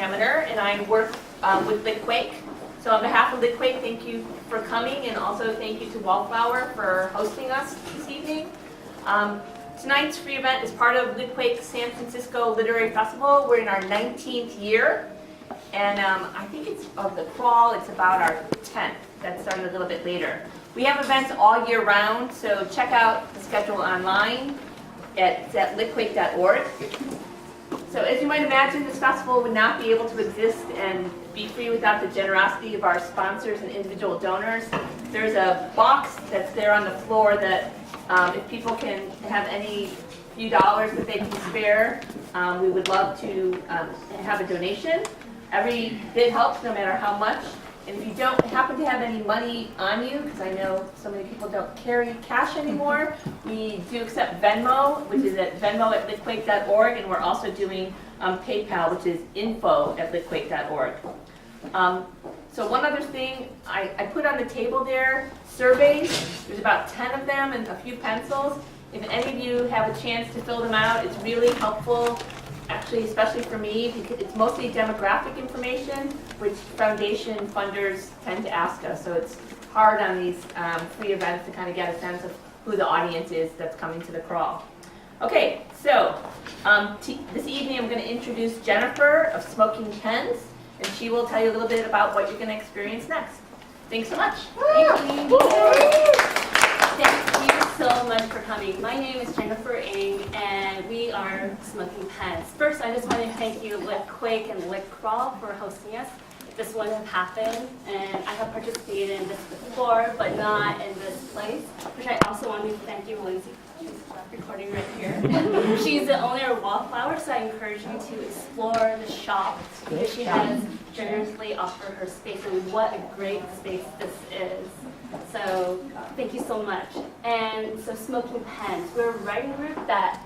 Amateur, and I work with Litquake. So on behalf of Litquake, thank you for coming, and also thank you to Wallflower for hosting us this evening. Tonight's free event is part of Litquake's San Francisco Literary Festival. We're in our 19th year, and I think it's of the crawl, it's about our 10th. That started a little bit later. We have events all year round, so check out the schedule online at litquake.org. So as you might imagine, this festival would not be able to exist and be free without the generosity of our sponsors and individual donors. There's a box that's there on the floor that if people can have any few dollars that they can spare, we would love to have a donation. Every bit helps, no matter how much. And if you don't happen to have any money on you, because I know so many people don't carry cash anymore, we do accept Venmo, which is at venmo@litquake.org, and we're also doing PayPal, which is info@litquake.org. So one other thing, I put on the table there surveys. There's about 10 of them and a few pencils. If any of you have a chance to fill them out, it's really helpful. Actually, especially for me, because it's mostly demographic information, which foundation funders tend to ask us. So it's hard on these free events to kind of get a sense of who the audience is that's coming to the crawl. Okay, so this evening I'm going to introduce Jennifer of Smoking Pens, and she will tell you a little bit about what you're going to experience next. Thanks so much. Thank you. Thank you so much for coming. My name is Jennifer Ng, and we are Smoking Pens. First, I just want to thank you, Litquake and Litcrawl, for hosting us. This wouldn't have happened, and I have participated in this before, but not in this place, which I also want to thank you, Lindsay. She's recording right here. She's the owner of Wallflower, so I encourage you to explore the shop, because she has generously offered her space, and what a great space this is. So thank you so much. And so Smoking Pens, we're a writing group that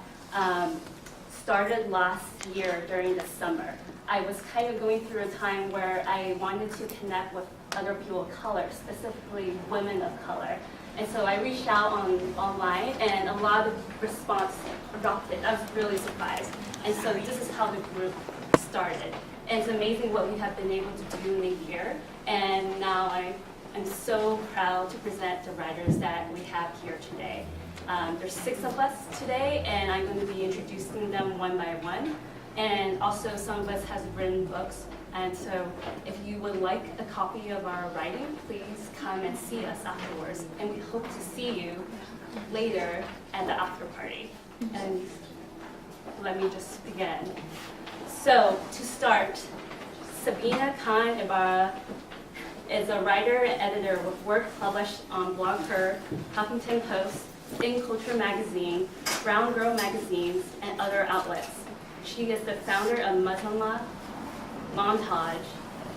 started last year during the summer. I was kind of going through a time where I wanted to connect with other people of color, specifically women of color. And so I reached out online, and a lot of response erupted. I was really surprised. And so this is how the group started. And it's amazing what we have been able to do in a year. And now I'm so proud to present the writers that we have here today. There's 6 of us today, and I'm going to be introducing them one by one. And also some of us has written books, and so if you would like a copy of our writing, please come and see us afterwards. And we hope to see you later at the after party. And let me just begin. So to start, Sabina Khan-Ibarra is a writer and editor with work published on Blog Her, Huffington Post, In Culture Magazine, Brown Girl magazines, and other outlets. She is the founder of Muslimah Montage,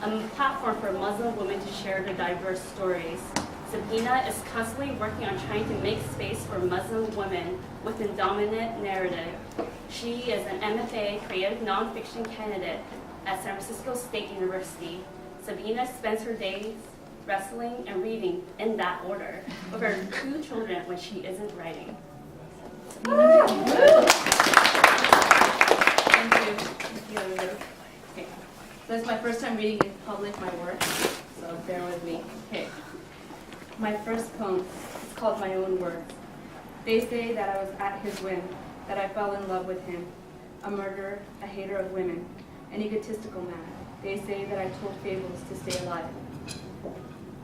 a platform for Muslim women to share their diverse stories. Sabina is constantly working on trying to make space for Muslim women within dominant narrative. She is an MFA creative nonfiction candidate at San Francisco State University. Sabina spends her days wrestling and reading in that order with her 2 children when she isn't writing. Thank you. Okay. So this is my first time reading in public my work, so bear with me. Okay. My first poem is called My Own Words. They say that I was at his whim, that I fell in love with him, a murderer, a hater of women, an egotistical man. They say that I told fables to stay alive,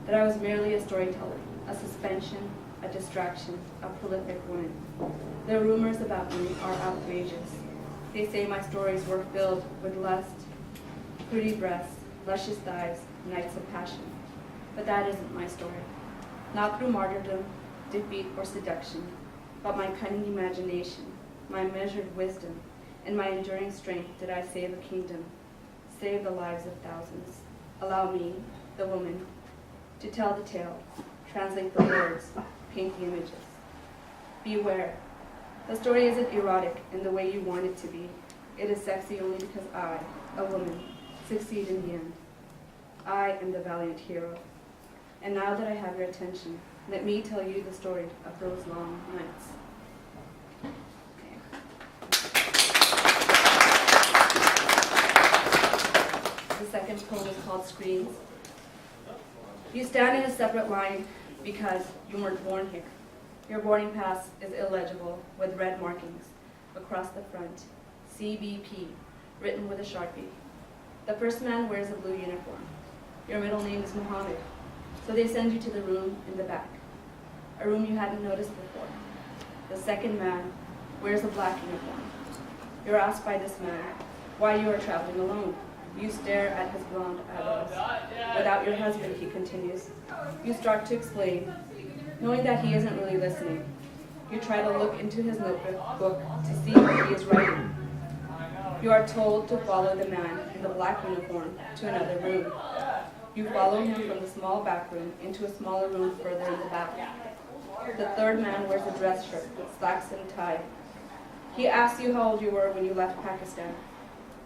that I was merely a storyteller, a suspension, a distraction, a prolific woman. Their rumors about me are outrageous. They say my stories were filled with lust, pretty breasts, luscious thighs, nights of passion. But that isn't my story. Not through martyrdom, defeat, or seduction, but my cunning imagination, my measured wisdom, and my enduring strength did I save a kingdom, save the lives of thousands. Allow me, the woman, to tell the tale, translate the words, paint the images. Beware. The story isn't erotic in the way you want it to be. It is sexy only because I, a woman, succeed in the end. I am the valiant hero. And now that I have your attention, let me tell you the story of those long nights. The second poem is called Screens. You stand in a separate line because you weren't born here. Your boarding pass is illegible with red markings across the front. CBP, written with a Sharpie. The first man wears a blue uniform. Your middle name is Muhammad, so they send you to the room in the back, a room you hadn't noticed before. The second man wears a black uniform. You're asked by this man why you are traveling alone. You stare at his blonde eyebrows. Without your husband, he continues. You start to explain, knowing that he isn't really listening. You try to look into his notebook to see what he is writing. You are told to follow the man in the black uniform to another room. You follow him from the small back room into a smaller room further in the back. The third man wears a dress shirt with slacks and tie. He asks you how old you were when you left Pakistan.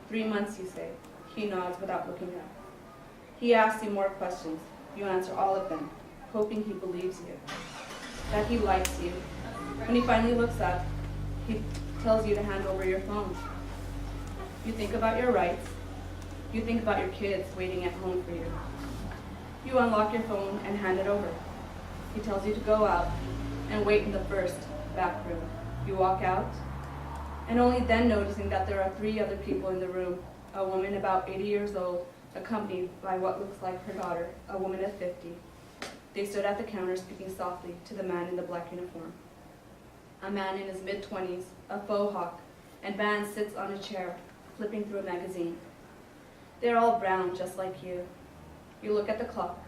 3 months, you say. He nods without looking up. He asks you more questions. You answer all of them, hoping he believes you, that he likes you. When he finally looks up, he tells you to hand over your phone. You think about your rights. You think about your kids waiting at home for you. You unlock your phone and hand it over. He tells you to go out and wait in the first back room. You walk out, and only then noticing that there are 3 other people in the room, a woman about 80 years old, accompanied by what looks like her daughter, a woman of 50. They stood at the counter speaking softly to the man in the black uniform. A man in his mid-20s, a faux hawk, and man sits on a chair, flipping through a magazine. They're all brown, just like you. You look at the clock.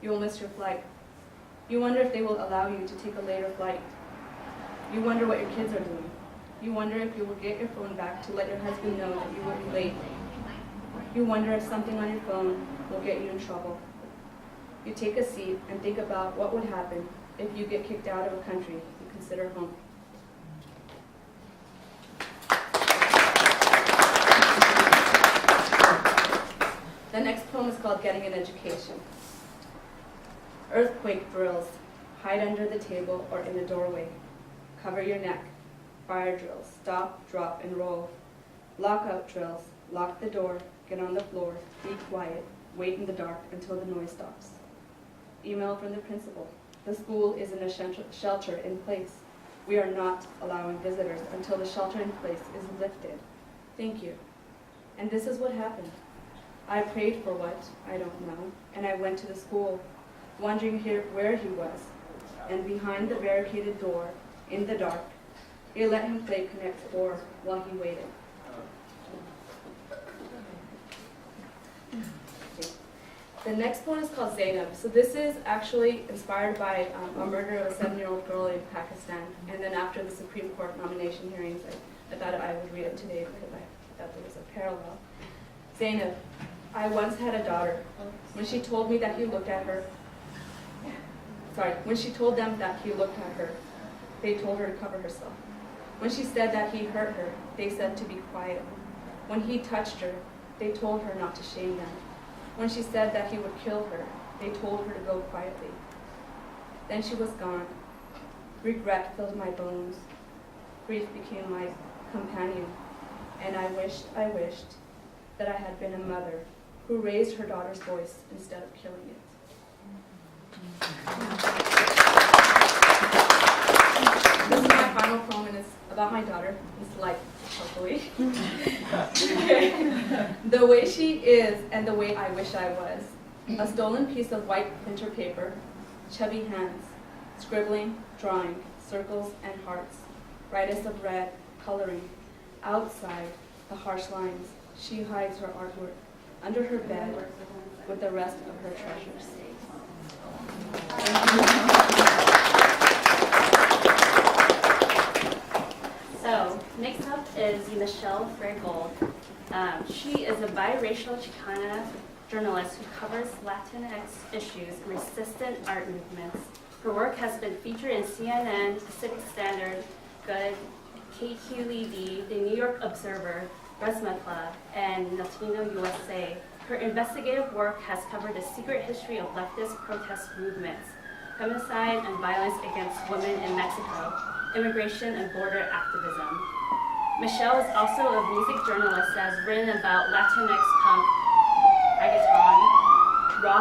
You'll miss your flight. You wonder if they will allow you to take a later flight. You wonder what your kids are doing. You wonder if you will get your phone back to let your husband know that you will be late. You wonder if something on your phone will get you in trouble. You take a seat and think about what would happen if you get kicked out of a country you consider home. The next poem is called Getting an Education. Earthquake drills. Hide under the table or in a doorway. Cover your neck. Fire drills. Stop, drop, and roll. Lockout drills. Lock the door. Get on the floor. Be quiet. Wait in the dark until the noise stops. Email from the principal. The school is in a shelter in place. We are not allowing visitors until the shelter in place is lifted. Thank you. And this is what happened. I prayed for what, I don't know, and I went to the school, wondering where he was. And behind the barricaded door, in the dark, they let him play Connect 4 while he waited. The next poem is called Zainab. So this is actually inspired by a murder of a 7-year-old girl in Pakistan. And then after the Supreme Court nomination hearings, I thought I would read it today because I thought there was a parallel. Zainab, I once had a daughter. When she told me that he looked at her, when she told them that he looked at her, they told her to cover herself. When she said that he hurt her, they said to be quiet. When he touched her, they told her not to shame them. When she said that he would kill her, they told her to go quietly. Then she was gone. Regret filled my bones. Grief became my companion. And I wished that I had been a mother who raised her daughter's voice instead of killing it. This is my final poem, and it's about my daughter. It's life, hopefully. The way she is and the way I wish I was. A stolen piece of white printer paper, chubby hands, scribbling, drawing, circles and hearts, brightest of red, coloring. Outside, the harsh lines. She hides her artwork under her bed with the rest of her treasures. So, next up is Michelle Threadgould. She is a biracial Chicana journalist who covers Latinx issues and resistant art movements. Her work has been featured in CNN, Pacific Standard, Good, KQED, The New York Observer, Resma Club, and Latino USA. Her investigative work has covered the secret history of leftist protest movements, femicide and violence against women in Mexico, immigration and border activism. Michelle is also a music journalist that has written about Latinx punk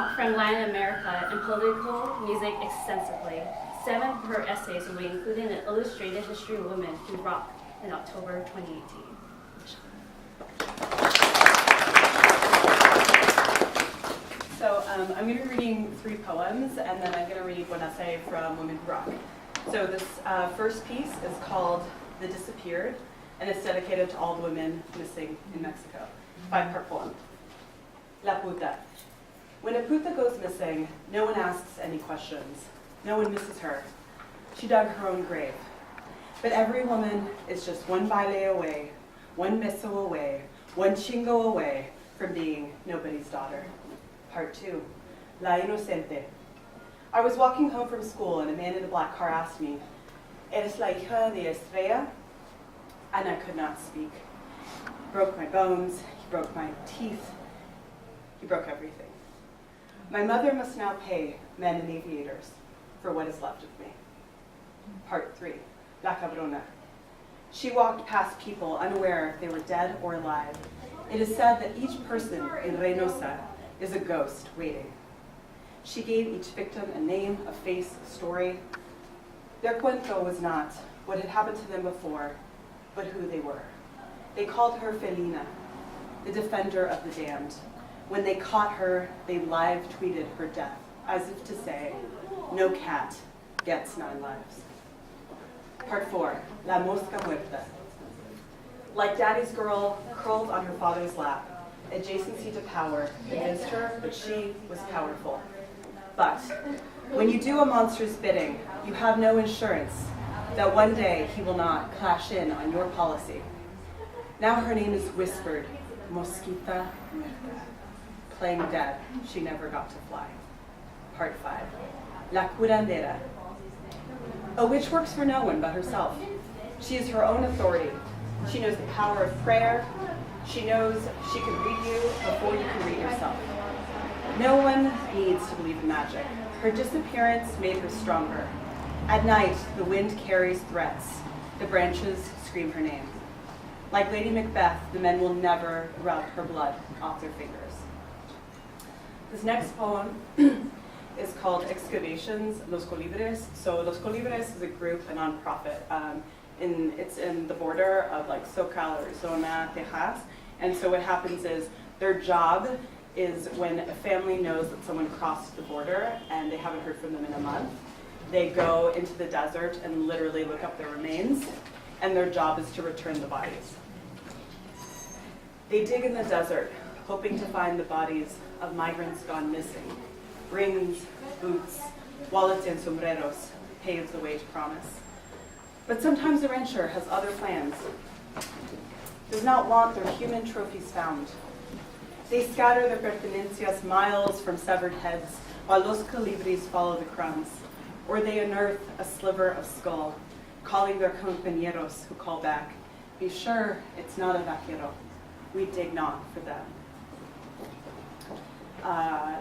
rock from Latin America and political music extensively. 7 of her essays will be included in an illustrated history of women through rock in October 2018. So I'm going to be reading 3 poems, and then I'm going to read one essay from Women Who Rock. So this first piece is called The Disappeared, and it's dedicated to all the women missing in Mexico. 5-part poem. La puta. When a puta goes missing, no one asks any questions. No one misses her. She dug her own grave. But every woman is just one baile away, one miso away, one chingo away from being nobody's daughter. Part 2. La inocente. I was walking home from school and a man in a black car asked me, ¿Eres la hija de Estrella? And I could not speak. He broke my bones, he broke my teeth, he broke everything. My mother must now pay men and aviators for what is left of me. Part 3. La cabrona. She walked past people unaware if they were dead or alive. It is said that each person in Reynosa is a ghost waiting. She gave each victim a name, a face, a story. Their cuento was not what had happened to them before, but who they were. They called her Felina, the defender of the damned. When they caught her, they live tweeted her death, as if to say, no cat gets 9 lives. Part 4, La Mosca Muerta. Like daddy's girl, curled on her father's lap, adjacency to power convinced her that she was powerful. But when you do a monster's bidding, you have no insurance that one day he will not clash in on your policy. Now her name is whispered, Mosquita Muerta. Playing dead, she never got to fly. Part 5, La Curandera. A witch works for no one but herself. She is her own authority. She knows the power of prayer. She knows she can read you before you can read yourself. No one needs to believe in magic. Her disappearance made her stronger. At night, the wind carries threats. The branches scream her name. Like Lady Macbeth, the men will never rub her blood off their fingers. This next poem is called Excavations, Los Colibres. So Los Colibres is a group, a nonprofit. It's in the border of like SoCal, Arizona, Texas. And so what happens is their job is when a family knows that someone crossed the border and they haven't heard from them in a month, they go into the desert and literally look up their remains, and their job is to return the bodies. They dig in the desert, hoping to find the bodies of migrants gone missing. Rings, boots, wallets, and sombreros paves the way to promise. But sometimes the rancher has other plans. Does not want their human trophies found. They scatter their pertenencias miles from severed heads, while Los Colibres follow the crumbs. Or they unearth a sliver of skull, calling their compañeros who call back, be sure it's not a vaquero. We dig not for them.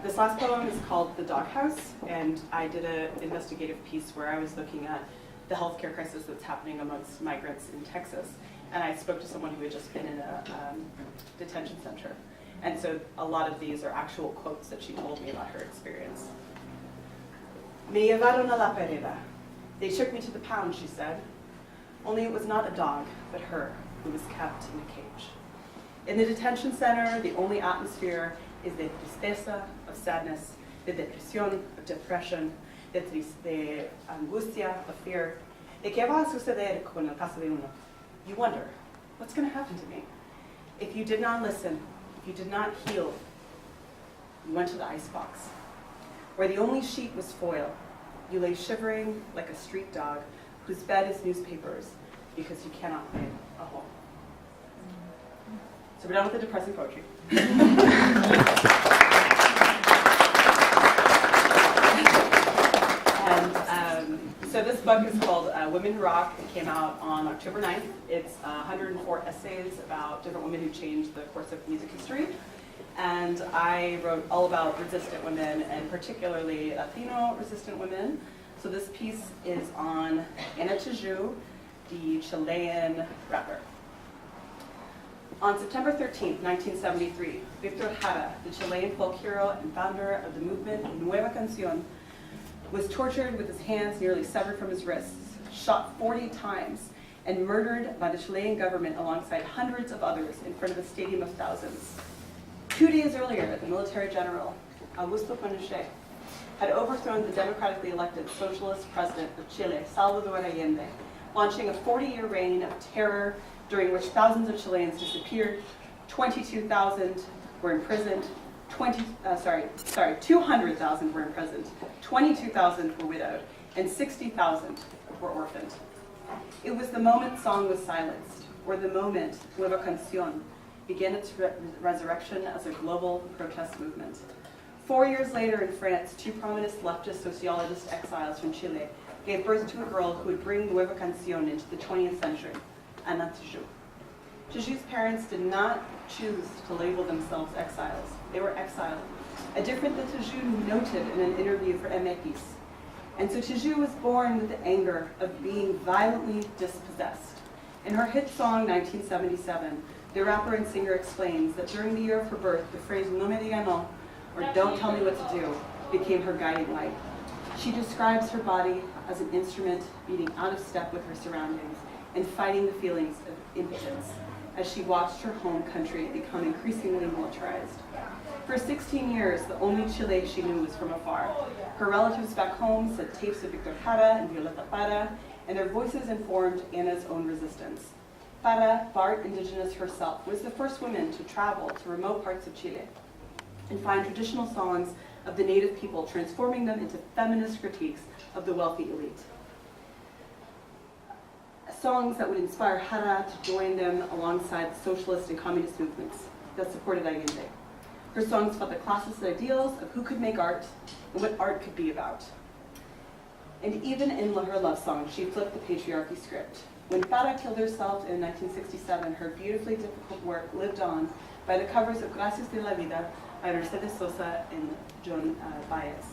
This last poem is called The Doghouse, and I did an investigative piece where I was looking at the healthcare crisis that's happening amongst migrants in Texas. And I spoke to someone who had just been in a detention center. And so a lot of these are actual quotes that she told me about her experience. Me llevaron a la pereda. They took me to the pound, she said. Only it was not a dog, but her, who was kept in a cage. In the detention center, the only atmosphere is de tristeza, of sadness, de depresión, of depression, de angustia, of fear. De qué va a suceder con el caso de uno? You wonder, what's going to happen to me? If you did not listen, if you did not heal, you went to the icebox, where the only sheet was foil. You lay shivering like a street dog whose bed is newspapers because you cannot find a home. So we're done with the depressing poetry. So this book is called Women Who Rock. It came out on October 9th. It's 104 essays about different women who changed the course of music history. And I wrote all about resistant women, and particularly Latino resistant women. So this piece is on Ana Tijoux, the Chilean rapper. On September 13, 1973, Victor Jara, the Chilean folk hero and founder of the movement Nueva Canción, was tortured with his hands nearly severed from his wrists, shot 40 times, and murdered by the Chilean government alongside hundreds of others in front of a stadium of thousands. 2 days earlier, the military general, Augusto Pinochet, had overthrown the democratically elected socialist president of Chile, Salvador Allende, launching a 40-year reign of terror during which thousands of Chileans disappeared, 22,000 were imprisoned, 200,000 were imprisoned, 22,000 were widowed, and 60,000 were orphaned. It was the moment song was silenced, or the moment Nueva Canción began its resurrection as a global protest movement. 4 years later in France, 2 prominent leftist sociologist exiles from Chile gave birth to a girl who would bring Nueva Canción into the 20th century, Ana Tijoux. Tijoux parents did not choose to label themselves exiles. They were exiled, a difference that Tijoux noted in an interview for MX. And so Tijoux was born with the anger of being violently dispossessed. In her hit song, 1977, the rapper and singer explains that during the year of her birth, the phrase "no me diga no," or "don't tell me what to do," became her guiding light. She describes her body as an instrument beating out of step with her surroundings and fighting the feelings of impotence as she watched her home country become increasingly militarized. For 16 years, the only Chile she knew was from afar. Her relatives back home said tapes of Victor Jara and Violeta Parra, and their voices informed Anna's own resistance. Parra, part indigenous herself, was the first woman to travel to remote parts of Chile and find traditional songs of the native people, transforming them into feminist critiques of the wealthy elite. Songs that would inspire Jara to join them alongside the socialist and communist movements that supported Allende. Her songs fought the classist ideals of who could make art and what art could be about. And even in her love song, she flipped the patriarchy script. When Parra killed herself in 1967, her beautifully difficult work lived on by the covers of Gracias de la Vida by Mercedes Sosa and Joan Baez.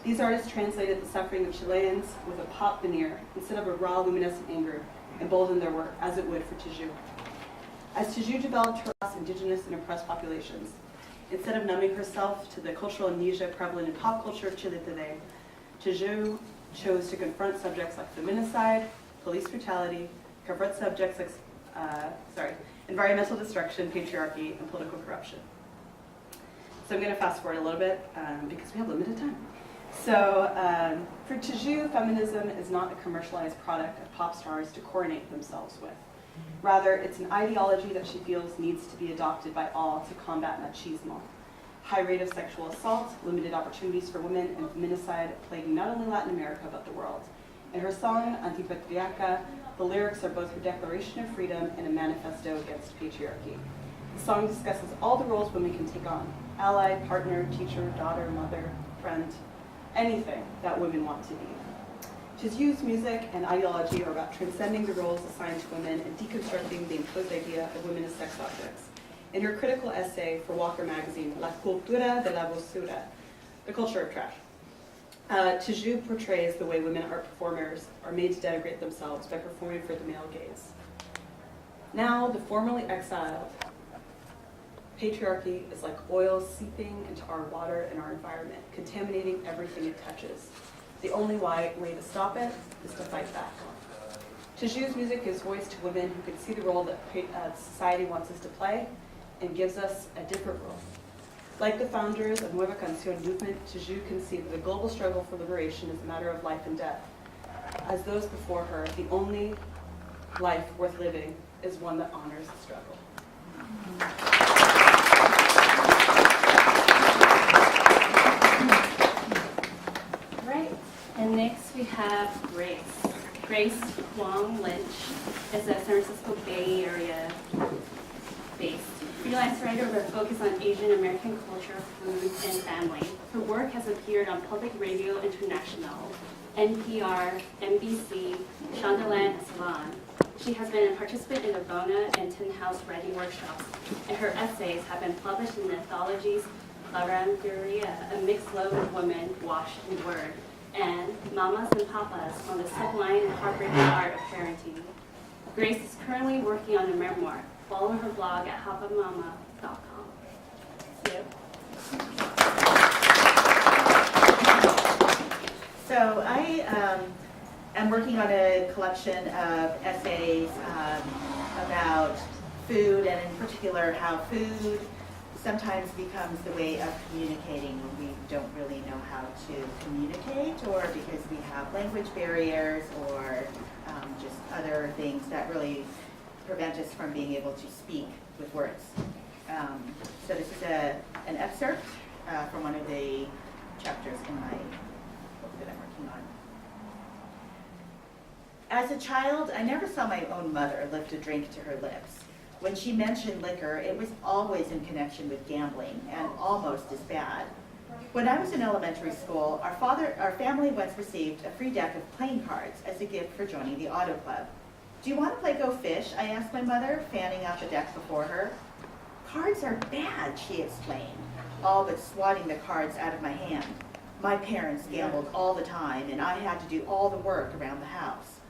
These artists translated the suffering of Chileans with a pop veneer instead of a raw, luminescent anger, emboldened their work, as it would for Tijoux. As Tijoux developed her across indigenous and oppressed populations, instead of numbing herself to the cultural amnesia prevalent in pop culture of Chile today, Tijoux chose to confront subjects like feminicide, police brutality, confront subjects like environmental destruction, patriarchy, and political corruption. So I'm going to fast forward a little bit because we have limited time. So for Tijoux, feminism is not a commercialized product of pop stars to coronate themselves with. Rather, it's an ideology that she feels needs to be adopted by all to combat machismo. High rate of sexual assault, limited opportunities for women, and feminicide plaguing not only Latin America but the world. In her song, Antipatriarca, the lyrics are both her declaration of freedom and a manifesto against patriarchy. The song discusses all the roles women can take on: ally, partner, teacher, daughter, mother, friend, anything that women want to be. Tijoux's music and ideology are about transcending the roles assigned to women and deconstructing the imposed idea of women as sex objects. In her critical essay for Walker magazine, La cultura de la basura, the culture of trash, Tijoux portrays the way women art performers are made to denigrate themselves by performing for the male gaze. Now, the formerly exiled, patriarchy is like oil seeping into our water and our environment, contaminating everything it touches. The only way to stop it is to fight back. Tijoux's music gives voice to women who can see the role that society wants us to play and gives us a different role. Like the founders of Nueva Canción movement, Tijoux conceived the global struggle for liberation as a matter of life and death. As those before her, the only life worth living is one that honors the struggle. Right, and next we have Grace. Grace Hwang Lynch is a San Francisco Bay Area based freelance writer with a focus on Asian American culture, food, and family. Her work has appeared on Public Radio International, NPR, NBC, Shondaland, and Salon. She has been a participant in the Rona and Tin House writing workshops, and her essays have been published in anthologies Lavanderia, A Mixed Love of Women, Wash and Word, and Mamas and Papas on the Sublime and Heartbreaking Art of Parenting. Grace is currently working on a memoir, follow her blog at halfamama.com. See you. So I am working on a collection of essays about food, and in particular how food sometimes becomes the way of communicating when we don't really know how to communicate, or because we have language barriers, or just other things that really prevent us from being able to speak with words. So this is an excerpt from one of the chapters in my book that I'm working on. As a child, I never saw my own mother lift a drink to her lips. When she mentioned liquor, it was always in connection with gambling, and almost as bad. When I was in elementary school, our family once received a free deck of playing cards as a gift for joining the auto club. "Do you want to play Go Fish?" I asked my mother, fanning out the deck before her. "Cards are bad," she explained, all but swatting the cards out of my hand. My parents gambled all the time, and I had to do all the work around the house.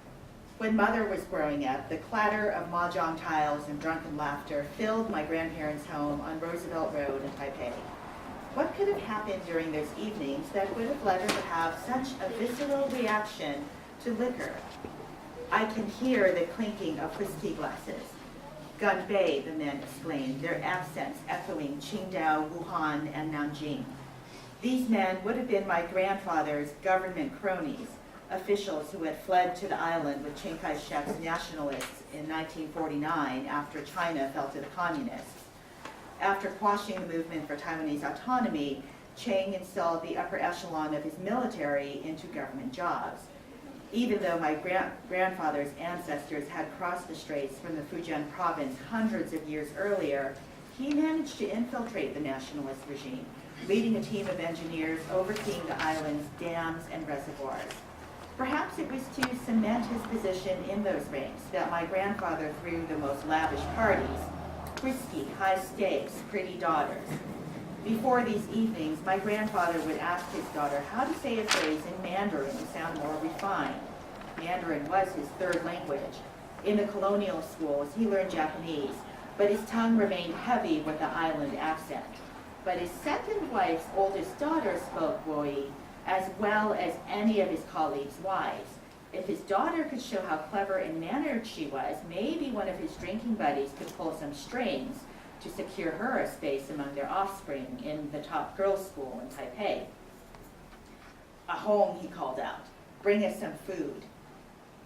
When Mother was growing up, the clatter of mahjong tiles and drunken laughter filled my grandparents' home on Roosevelt Road in Taipei. What could have happened during those evenings that would have led her to have such a visceral reaction to liquor? I can hear the clinking of whiskey glasses. "Gunbei," the men exclaimed, their accents echoing Qingdao, Wuhan, and Nanjing. These men would have been my grandfather's government cronies, officials who had fled to the island with Chiang Kai-shek's nationalists in 1949 after China fell to the communists. After quashing the movement for Taiwanese autonomy, Chiang installed the upper echelon of his military into government jobs. Even though my grandfather's ancestors had crossed the straits from the Fujian province hundreds of years earlier, he managed to infiltrate the nationalist regime, leading a team of engineers overseeing the island's dams and reservoirs. Perhaps it was to cement his position in those ranks that my grandfather threw the most lavish parties: whiskey, high stakes, pretty daughters. Before these evenings, my grandfather would ask his daughter how to say a phrase in Mandarin to sound more refined. Mandarin was his third language. In the colonial schools, he learned Japanese, but his tongue remained heavy with the island accent. But his second wife's oldest daughter spoke Woi as well as any of his colleagues' wives. If his daughter could show how clever and mannered she was, maybe one of his drinking buddies could pull some strings to secure her a space among their offspring in the top girls' school in Taipei. "Ahom," he called out. "Bring us some food."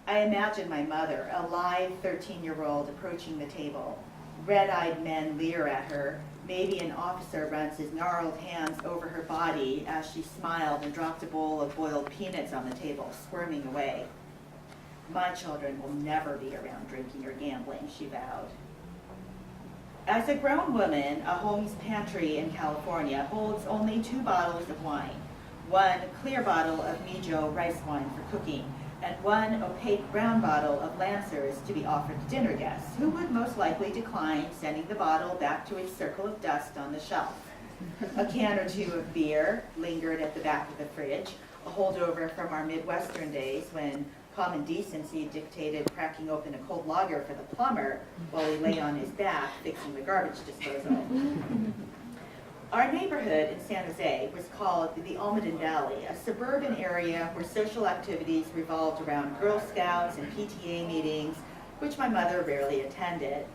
I imagine my mother, a live 13-year-old, approaching the table. Red-eyed men leer at her. Maybe an officer runs his gnarled hands over her body as she smiled and dropped a bowl of boiled peanuts on the table, squirming away. "My children will never be around drinking or gambling," she vowed. As a grown woman, a home's pantry in California holds only 2 bottles of wine. One clear bottle of mijo rice wine for cooking, and one opaque brown bottle of Lancers to be offered to dinner guests, who would most likely decline sending the bottle back to its circle of dust on the shelf. A can or two of beer lingered at the back of the fridge, a holdover from our Midwestern days when common decency dictated cracking open a cold lager for the plumber while he lay on his back fixing the garbage disposal. Our neighborhood in San Jose was called the Almaden Valley, a suburban area where social activities revolved around Girl Scouts and PTA meetings, which my mother rarely attended.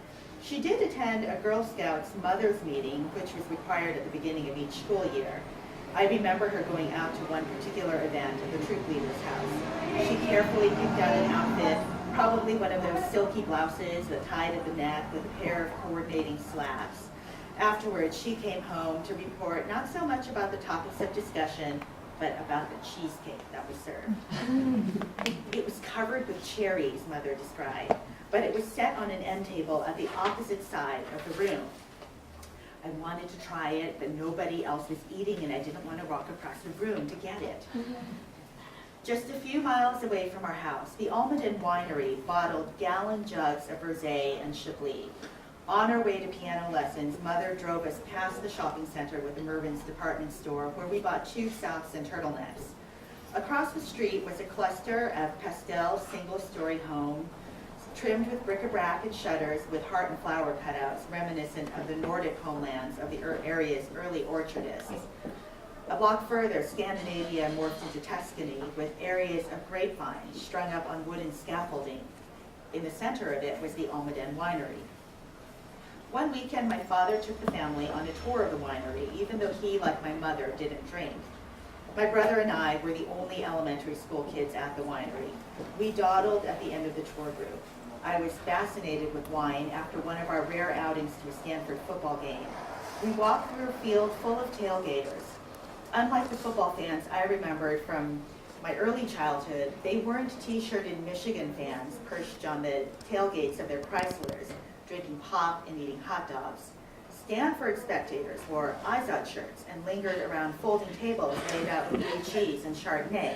She did attend a Girl Scouts mothers meeting, which was required at the beginning of each school year. I remember her going out to one particular event at the troop leader's house. She carefully picked out an outfit, probably one of those silky blouses that tied at the neck with a pair of coordinating slacks. Afterwards, she came home to report not so much about the topics of discussion, but about the cheesecake that was served. It was covered with cherries, Mother described, but it was set on an end table at the opposite side of the room. I wanted to try it, but nobody else was eating, and I didn't want to walk across the room to get it. Just a few miles away from our house, the Almaden Winery bottled gallon jugs of rosé and chablis. On our way to piano lessons, Mother drove us past the shopping center with the Mervyn's department store, where we bought 2 socks and turtlenecks. Across the street was a cluster of pastel single-story homes trimmed with bric-a-brac and shutters with heart and flower cutouts reminiscent of the Nordic homelands of the area's early orchardists. A block further, Scandinavia morphed into Tuscany with areas of grapevines strung up on wooden scaffolding. In the center of it was the Almaden Winery. One weekend, my father took the family on a tour of the winery, even though he, like my mother, didn't drink. My brother and I were the only elementary school kids at the winery. We dawdled at the end of the tour group. I was fascinated with wine after one of our rare outings to a Stanford football game. We walked through a field full of tailgaters. Unlike the football fans I remembered from my early childhood, they weren't t-shirted Michigan fans perched on the tailgates of their Chryslers, drinking pop and eating hot dogs. Stanford spectators wore Izod shirts and lingered around folding tables laid out with blue cheese and Chardonnay.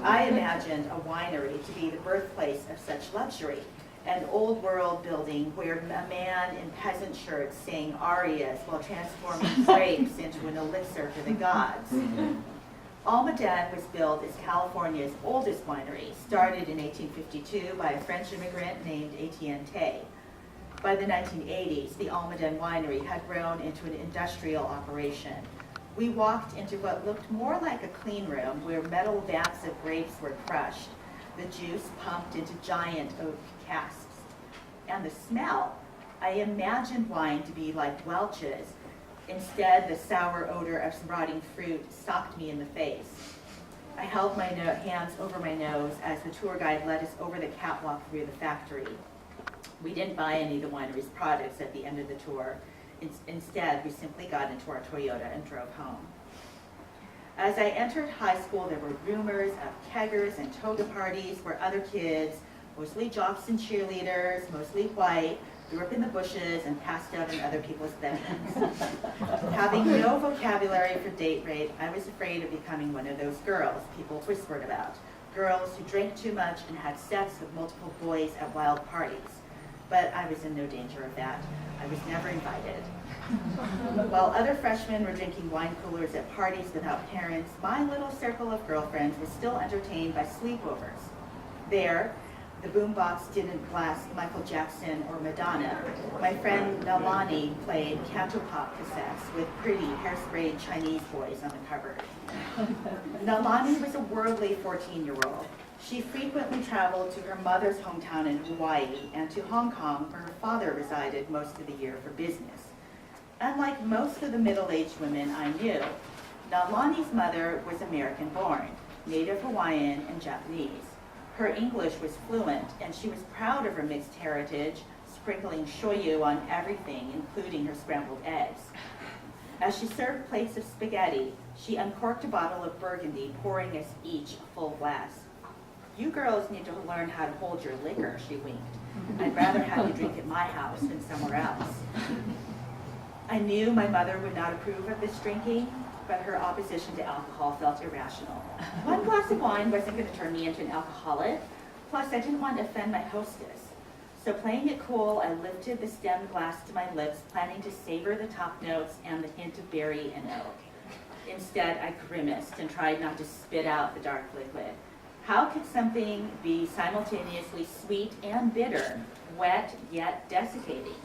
I imagined a winery to be the birthplace of such luxury, an old world building where a man in peasant shirts sang arias while transforming grapes into an elixir for the gods. Almaden was built as California's oldest winery, started in 1852 by a French immigrant named Etienne Tay. By the 1980s, the Almaden Winery had grown into an industrial operation. We walked into what looked more like a clean room where metal vats of grapes were crushed, the juice pumped into giant oak casks. And the smell, I imagined wine to be like Welch's. Instead, the sour odor of some rotting fruit socked me in the face. I held my hands over my nose as the tour guide led us over the catwalk through the factory. We didn't buy any of the winery's products at the end of the tour. Instead, we simply got into our Toyota and drove home. As I entered high school, there were rumors of keggers and toga parties where other kids, mostly jocks and cheerleaders, mostly white, grew up in the bushes and passed out in other people's bedrooms. Having no vocabulary for date rape, I was afraid of becoming one of those girls people whispered about. Girls who drank too much and had sex with multiple boys at wild parties. But I was in no danger of that. I was never invited. While other freshmen were drinking wine coolers at parties without parents, my little circle of girlfriends was still entertained by sleepovers. There, the boombox didn't blast Michael Jackson or Madonna. My friend Nalani played cantopop cassettes with pretty hairsprayed Chinese boys on the cover. Nalani was a worldly 14-year-old. She frequently traveled to her mother's hometown in Hawaii and to Hong Kong, where her father resided most of the year for business. Unlike most of the middle-aged women I knew, Nalani's mother was American-born, Native Hawaiian and Japanese. Her English was fluent, and she was proud of her mixed heritage, sprinkling shoyu on everything, including her scrambled eggs. As she served plates of spaghetti, she uncorked a bottle of Burgundy, pouring us each a full glass. "You girls need to learn how to hold your liquor," she winked. "I'd rather have you drink at my house than somewhere else." I knew my mother would not approve of this drinking, but her opposition to alcohol felt irrational. One glass of wine wasn't going to turn me into an alcoholic. Plus, I didn't want to offend my hostess. So playing it cool, I lifted the stemmed glass to my lips, planning to savor the top notes and the hint of berry and oak. Instead, I grimaced and tried not to spit out the dark liquid. How could something be simultaneously sweet and bitter, wet yet desiccating?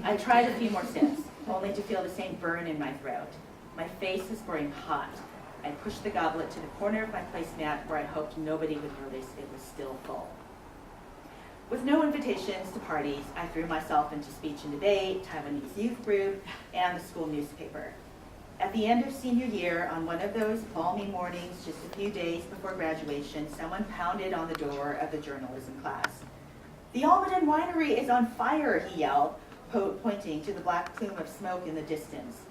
I tried a few more sips, only to feel the same burn in my throat. My face was growing hot. I pushed the goblet to the corner of my placemat where I hoped nobody would notice it was still full. With no invitations to parties, I threw myself into speech and debate, Taiwanese youth group, and the school newspaper. At the end of senior year, on one of those balmy mornings just a few days before graduation, someone pounded on the door of the journalism class. "The Almaden Winery is on fire," he yelled, pointing to the black plume of smoke in the distance.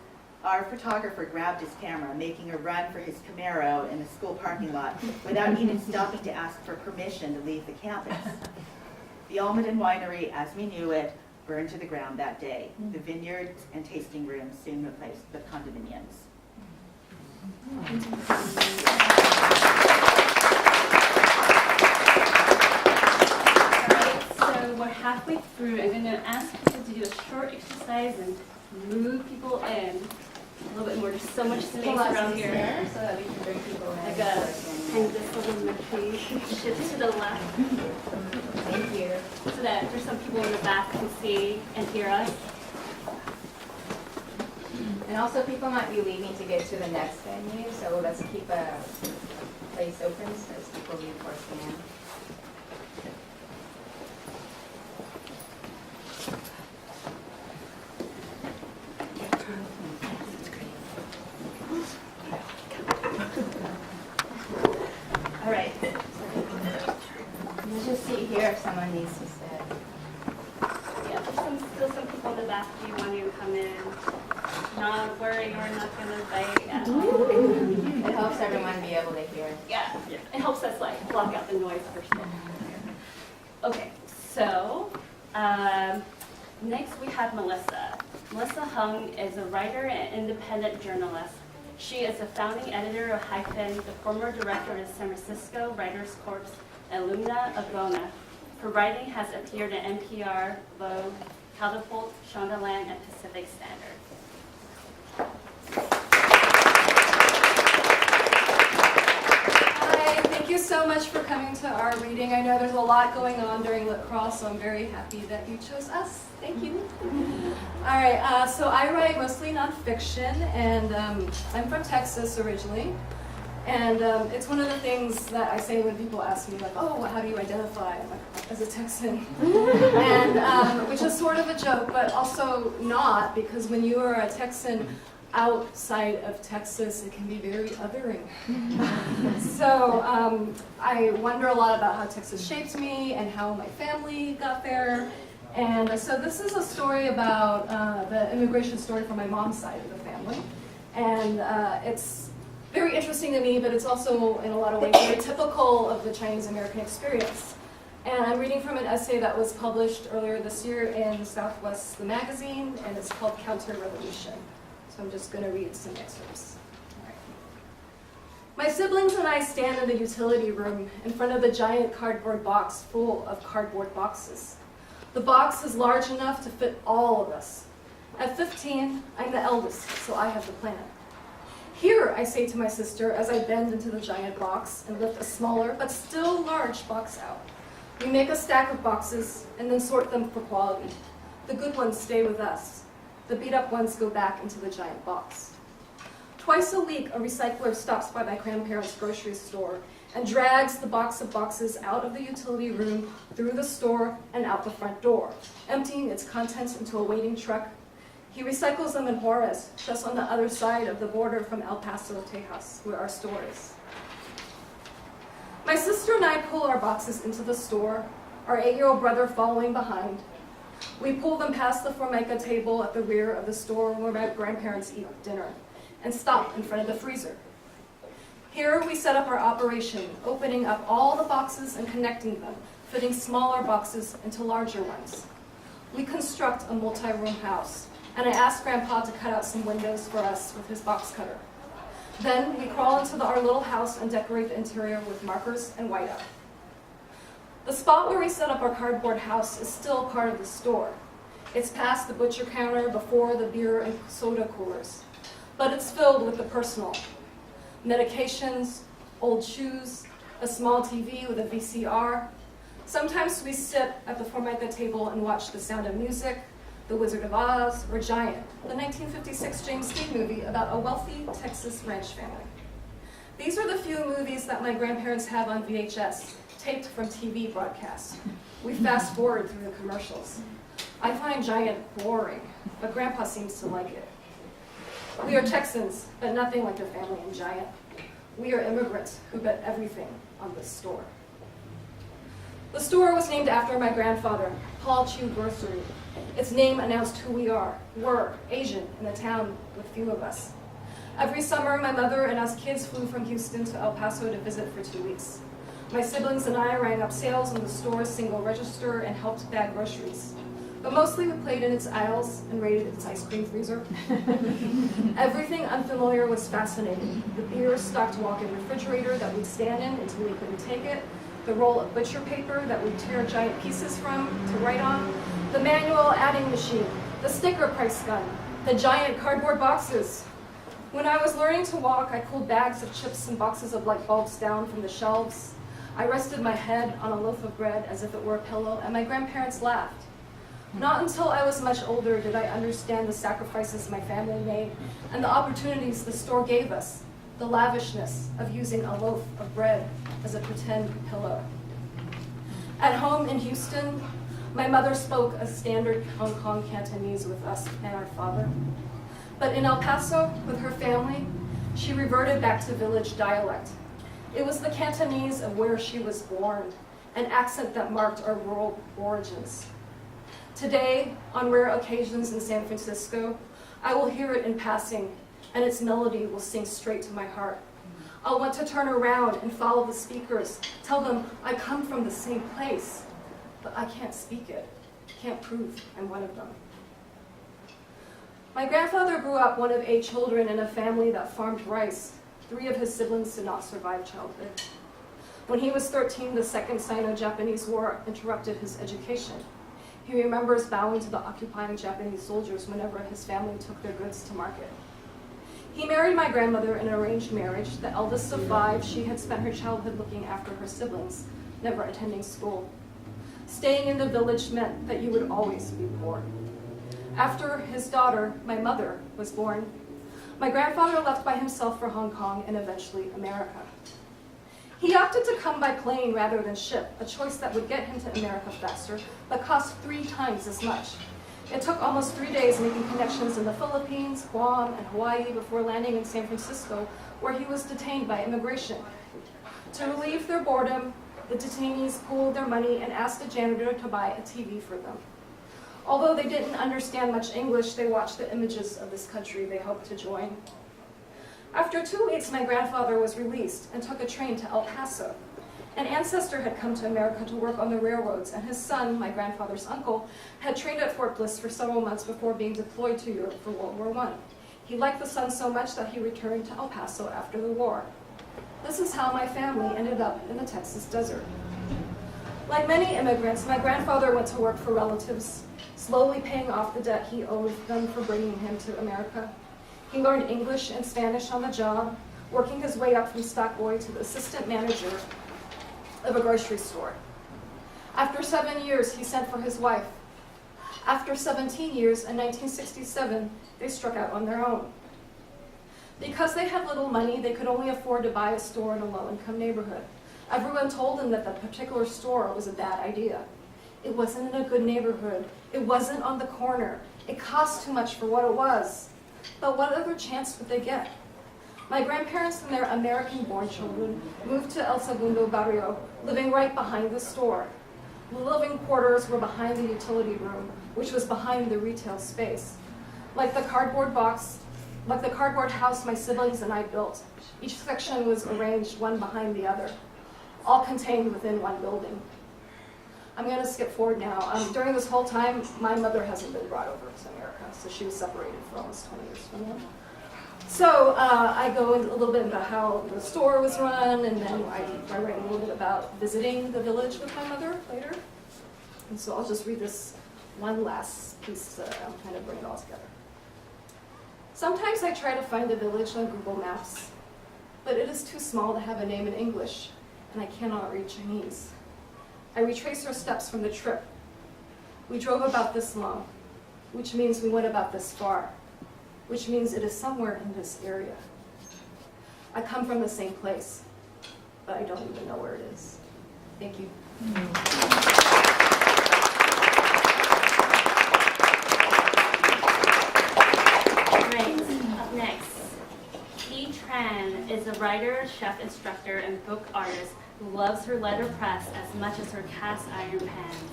Our photographer grabbed his camera, making a run for his Camaro in the school parking lot without even stopping to ask for permission to leave the campus. The Almaden Winery, as we knew it, burned to the ground that day. The vineyards and tasting rooms soon replaced the condominiums. So we're halfway through. I'm going to ask people to do a short exercise and move people in. little bit more. There's so much space Pull out around some here. stairs so that we can bring people in. Like and this little McLean shift to the left Thank you. so that there's some people in the back who can see and hear us. And also people might be leaving to get to the next venue, so let's keep a place open as people leave for stand. All right. We'll just sit here if someone needs to sit. Yeah, there's still some people in the back if you want to come in. Not worry, we're not going to bite at all. It helps everyone be able to hear. Yeah, it helps us like block out the noise first of all. Okay, so next we have Melissa. Melissa Hwang is a writer and independent journalist. She is the founding editor of Hyphen, the former director of the San Francisco Writers Corps, and alumna of Bona. Her writing has appeared in NPR, Vogue, Catapult, Shondaland, and Pacific Standard. Hi, thank you so much for coming to our reading. I know there's a lot going on during Litcrawl, so I'm very happy that you chose us. Thank you. All right, so I write mostly nonfiction, and I'm from Texas originally. And it's one of the things that I say when people ask me, like, oh, how do you identify? I'm like, as a Texan. And which is sort of a joke, but also not, because when you are a Texan outside of Texas, it can be very othering. So I wonder a lot about how Texas shaped me and how my family got there. And so this is a story about the immigration story from my mom's side of the family. And it's very interesting to me, but it's also in a lot of ways very typical of the Chinese American experience. And I'm reading from an essay that was published earlier this year in Southwest, the magazine, and it's called Counter-Revolution. So I'm just going to read some excerpts. All right. My siblings and I stand in the utility room in front of the giant cardboard box full of cardboard boxes. The box is large enough to fit all of us. At 15, I'm the eldest, so I have the plan. Here, I say to my sister as I bend into the giant box and lift a smaller but still large box out. We make a stack of boxes and then sort them for quality. The good ones stay with us. The beat-up ones go back into the giant box. Twice a week, a recycler stops by my grandparents' grocery store and drags the box of boxes out of the utility room, through the store, and out the front door, emptying its contents into a waiting truck. He recycles them in Juarez, just on the other side of the border from El Paso, Texas, where our store is. My sister and I pull our boxes into the store, our 8-year-old brother following behind. We pull them past the Formica table at the rear of the store where my grandparents eat dinner, and stop in front of the freezer. Here we set up our operation, opening up all the boxes and connecting them, fitting smaller boxes into larger ones. We construct a multi-room house, and I asked Grandpa to cut out some windows for us with his box cutter. Then we crawl into our little house and decorate the interior with markers and whiteout. The spot where we set up our cardboard house is still part of the store. It's past the butcher counter, before the beer and soda coolers, but it's filled with the personal. Medications, old shoes, a small TV with a VCR. Sometimes we sit at the Formica table and watch The Sound of Music, The Wizard of Oz, or Giant, the 1956 James Dean movie about a wealthy Texas ranch family. These are the few movies that my grandparents have on VHS, taped from TV broadcasts. We fast forward through the commercials. I find Giant boring, but Grandpa seems to like it. We are Texans, but nothing like the family in Giant. We are immigrants who bet everything on this store. The store was named after my grandfather, Paul Chu Grocery. Its name announced who we are. We're Asian in a town with few of us. Every summer, my mother and us kids flew from Houston to El Paso to visit for 2 weeks. My siblings and I rang up sales in the store's single register and helped bag groceries. But mostly we played in its aisles and raided its ice cream freezer. Everything unfamiliar was fascinating. The beer stocked walk-in refrigerator that we'd stand in until we couldn't take it, the roll of butcher paper that we'd tear giant pieces from to write on, the manual adding machine, the sticker price gun, the giant cardboard boxes. When I was learning to walk, I pulled bags of chips and boxes of light bulbs down from the shelves. I rested my head on a loaf of bread as if it were a pillow, and my grandparents laughed. Not until I was much older did I understand the sacrifices my family made and the opportunities the store gave us, the lavishness of using a loaf of bread as a pretend pillow. At home in Houston, my mother spoke a standard Hong Kong Cantonese with us and our father. But in El Paso, with her family, she reverted back to village dialect. It was the Cantonese of where she was born, an accent that marked our rural origins. Today, on rare occasions in San Francisco, I will hear it in passing, and its melody will sing straight to my heart. I'll want to turn around and follow the speakers, tell them I come from the same place, but I can't speak it, can't prove I'm one of them. My grandfather grew up one of 8 children in a family that farmed rice. 3 of his siblings did not survive childhood. When he was 13, the Second Sino-Japanese War interrupted his education. He remembers bowing to the occupying Japanese soldiers whenever his family took their goods to market. He married my grandmother in an arranged marriage. The eldest of 5, she had spent her childhood looking after her siblings, never attending school. Staying in the village meant that you would always be poor. After his daughter, my mother, was born, my grandfather left by himself for Hong Kong and eventually America. He opted to come by plane rather than ship, a choice that would get him to America faster, but cost 3 times as much. It took almost 3 days making connections in the Philippines, Guam, and Hawaii before landing in San Francisco, where he was detained by immigration. To relieve their boredom, the detainees pooled their money and asked a janitor to buy a TV for them. Although they didn't understand much English, they watched the images of this country they hoped to join. After 2 weeks, my grandfather was released and took a train to El Paso. An ancestor had come to America to work on the railroads, and his son, my grandfather's uncle, had trained at Fort Bliss for several months before being deployed to Europe for World War I. He liked the son so much that he returned to El Paso after the war. This is how my family ended up in the Texas desert. Like many immigrants, my grandfather went to work for relatives, slowly paying off the debt he owed them for bringing him to America. He learned English and Spanish on the job, working his way up from stock boy to the assistant manager of a grocery store. After 7 years, he sent for his wife. After 17 years, in 1967, they struck out on their own. Because they had little money, they could only afford to buy a store in a low-income neighborhood. Everyone told them that the particular store was a bad idea. It wasn't in a good neighborhood. It wasn't on the corner. It cost too much for what it was. But what other chance would they get? My grandparents and their American-born children moved to El Segundo barrio, living right behind the store. The living quarters were behind the utility room, which was behind the retail space. Like the cardboard house my siblings and I built, each section was arranged one behind the other, all contained within one building. I'm going to skip forward now. During this whole time, my mother hasn't been brought over to America, so she was separated for almost 20 years from them. So I go into a little bit about how the store was run, and then I write a little bit about visiting the village with my mother later. And so I'll just read this one last piece to kind of bring it all together. Sometimes I try to find a village on Google Maps, but it is too small to have a name in English, and I cannot read Chinese. I retrace our steps from the trip. We drove about this long, which means we went about this far, which means it is somewhere in this area. I come from the same place, but I don't even know where it is. Thank you. Right, up next. Tran is a writer, chef, instructor, and book artist who loves her letterpress as much as her cast iron pans.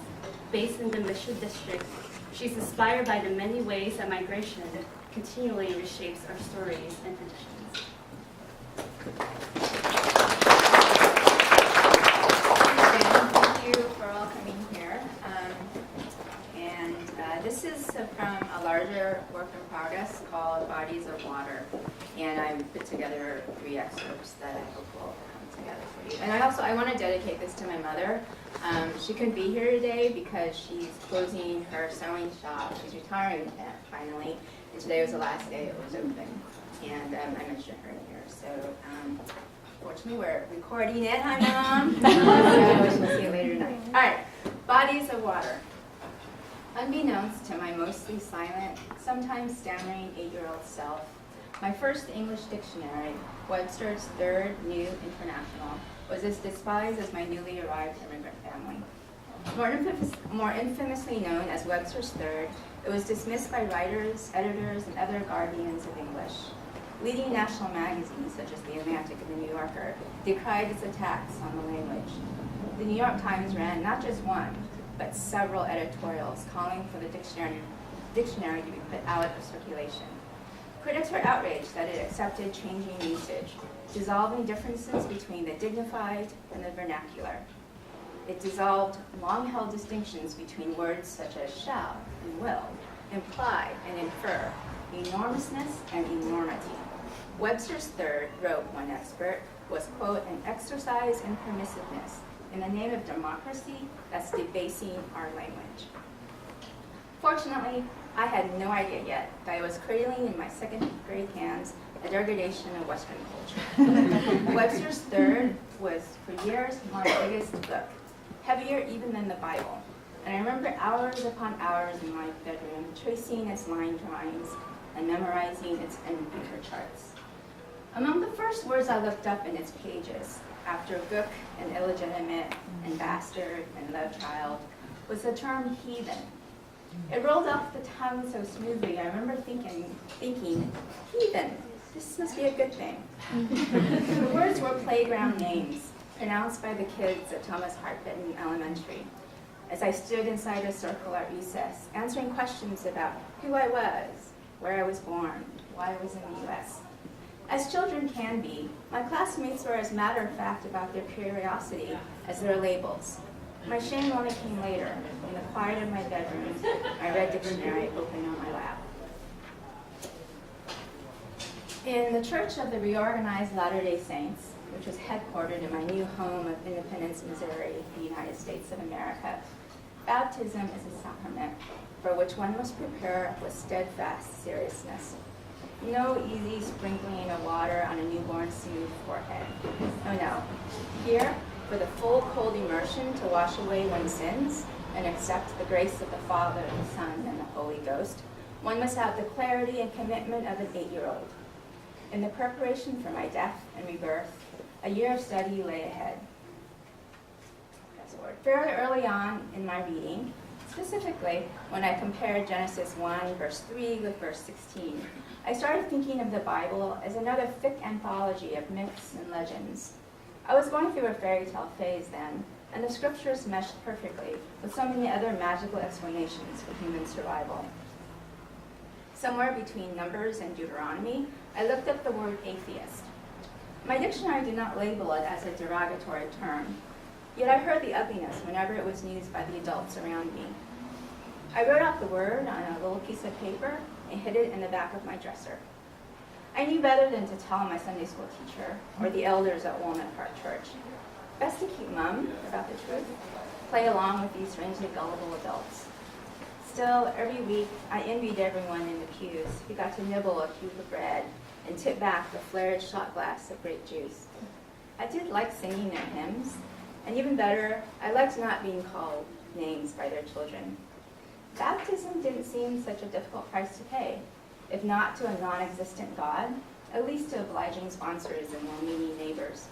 Based in the Mission District, she's inspired by the many ways that migration continually reshapes our stories and traditions. Thank you for all coming here. This is from a larger work in progress called Bodies of Water. And I put together 3 excerpts that I hope will come together for you. And I want to dedicate this to my mother. She couldn't be here today because she's closing her sewing shop. She's retiring finally. And today was the last day it was open. and I mentioned her here. So fortunately, we're recording it. Hi, Mom. So we'll see you later tonight. All right, bodies of water. Unbeknownst to my mostly silent, sometimes stammering 8-year-old self, my first English dictionary, Webster's Third New International, was as despised as my newly arrived immigrant family. More infamously known as Webster's Third, it was dismissed by writers, editors, and other guardians of English. Leading national magazines such as The Atlantic and The New Yorker decried its attacks on the language. The New York Times ran not just one, but several editorials calling for the dictionary to be put out of circulation. Critics were outraged that it accepted changing usage, dissolving differences between the dignified and the vernacular. It dissolved long-held distinctions between words such as shall and will, imply and infer, enormousness and enormity. Webster's Third, wrote one expert, was, quote, an exercise in permissiveness in the name of democracy that's debasing our language. Fortunately, I had no idea yet that I was cradling in my second grade hands a degradation of Western culture. Webster's Third was, for years, my biggest book, heavier even than the Bible. And I remember hours upon hours in my bedroom tracing its line drawings and memorizing its end-paper charts. Among the first words I looked up in its pages, after book and illegitimate and bastard and love child, was the term heathen. It rolled off the tongue so smoothly, I remember thinking, heathen, this must be a good thing. The words were playground names, pronounced by the kids at Thomas Hartbitten Elementary, as I stood inside a circle at recess, answering questions about who I was, where I was born, why I was in the U.S. As children can be, my classmates were as matter-of-fact about their curiosity as their labels. My shame only came later, in the quiet of my bedroom, my red dictionary open on my lap. In the Church of the Reorganized Latter-day Saints, which was headquartered in my new home of Independence, Missouri, the United States of America, baptism is a sacrament for which one must prepare with steadfast seriousness. No easy sprinkling of water on a newborn's smooth forehead. Oh no. Here, for the full cold immersion to wash away one's sins and accept the grace of the Father, the Son, and the Holy Ghost, one must have the clarity and commitment of an 8-year-old. In the preparation for my death and rebirth, a year of study lay ahead. Very early on in my reading, specifically when I compared Genesis 1, verse 3 with verse 16, I started thinking of the Bible as another thick anthology of myths and legends. I was going through a fairy tale phase then, and the scriptures meshed perfectly with so many other magical explanations for human survival. Somewhere between Numbers and Deuteronomy, I looked up the word atheist. My dictionary did not label it as a derogatory term, yet I heard the ugliness whenever it was used by the adults around me. I wrote out the word on a little piece of paper and hid it in the back of my dresser. I knew better than to tell my Sunday school teacher or the elders at Walnut Park Church. Best to keep mum about the truth, play along with these strangely gullible adults. Still, every week, I envied everyone in the pews who got to nibble a cube of bread and tip back the flared shot glass of grape juice. I did like singing their hymns, and even better, I liked not being called names by their children. Baptism didn't seem such a difficult price to pay, if not to a non-existent God, at least to obliging sponsors and well-meaning neighbors.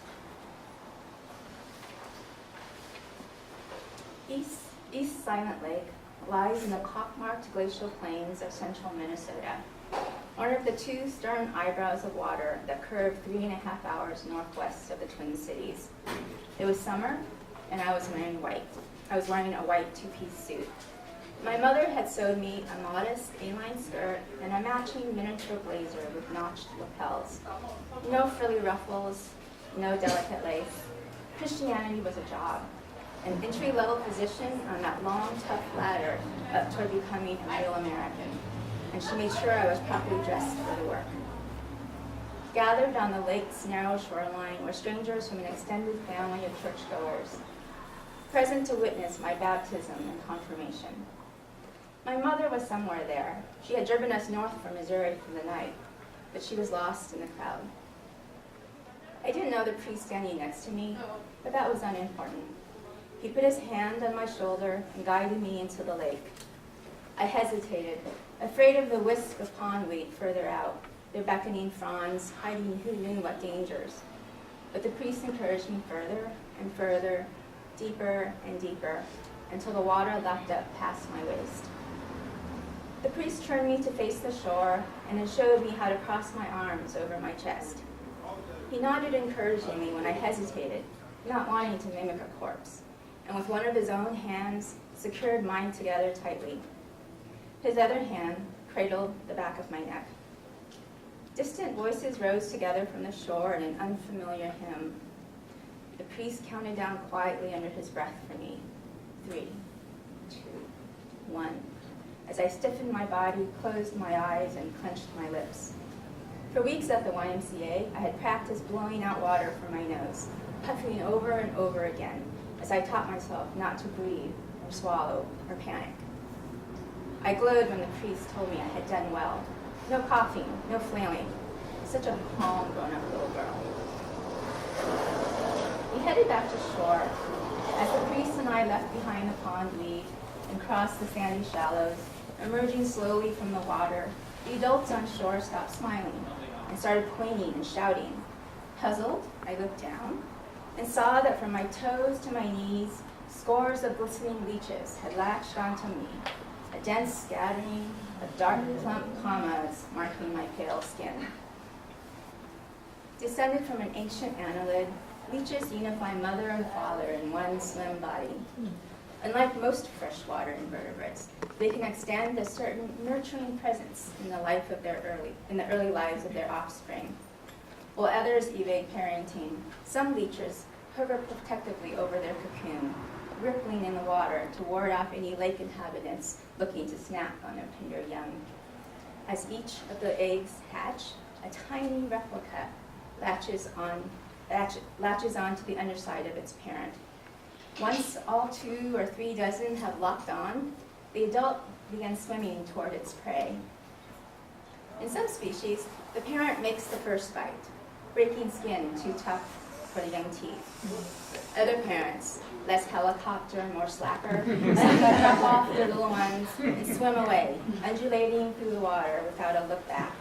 East Silent Lake lies in the pockmarked glacial plains of central Minnesota, one of the two stern eyebrows of water that curve 3.5 hours northwest of the Twin Cities. It was summer, and I was wearing white. I was wearing a white two-piece suit. My mother had sewed me a modest A-line skirt and a matching miniature blazer with notched lapels. No frilly ruffles, no delicate lace. Christianity was a job, an entry-level position on that long, tough ladder up toward becoming a real American. And she made sure I was properly dressed for the work. Gathered on the lake's narrow shoreline were strangers from an extended family of churchgoers, present to witness my baptism and confirmation. My mother was somewhere there. She had driven us north from Missouri for the night. but she was lost in the crowd. I didn't know the priest standing next to me, but that was unimportant. He put his hand on my shoulder and guided me into the lake. I hesitated, afraid of the whisk of pondweed further out, their beckoning fronds hiding who knew what dangers. But the priest encouraged me further and further, deeper and deeper, until the water lapped up past my waist. The priest turned me to face the shore and then showed me how to cross my arms over my chest. He nodded encouragingly when I hesitated, not wanting to mimic a corpse, and with one of his own hands secured mine together tightly. His other hand cradled the back of my neck. Distant voices rose together from the shore in an unfamiliar hymn. The priest counted down quietly under his breath for me. 3, 2, 1. As I stiffened my body, closed my eyes, and clenched my lips. For weeks at the YMCA, I had practiced blowing out water from my nose, puffing over and over again, as I taught myself not to breathe, or swallow, or panic. I glowed when the priest told me I had done well. No coughing, no flailing. Such a calm, grown-up little girl. We headed back to shore. As the priest and I left behind the pondweed and crossed the sandy shallows, emerging slowly from the water, the adults on shore stopped smiling and started pointing and shouting. Puzzled, I looked down and saw that from my toes to my knees, scores of glistening leeches had latched onto me, a dense scattering of dark plump commas marking my pale skin. Descended from an ancient annelid, leeches unify mother and father in one slim body. Unlike most freshwater invertebrates, they can extend a certain nurturing presence in the early lives of their offspring. While others evade parenting, some leeches hover protectively over their cocoon, rippling in the water to ward off any lake inhabitants looking to snap on their tender young. As each of the eggs hatch, a tiny replica latches onto the underside of its parent. Once all 2 or 3 dozen have locked on, the adult begins swimming toward its prey. In some species, the parent makes the first bite, breaking skin too tough for the young teeth. Other parents, less helicopter, more slapper, drop off their little ones and swim away, undulating through the water without a look back.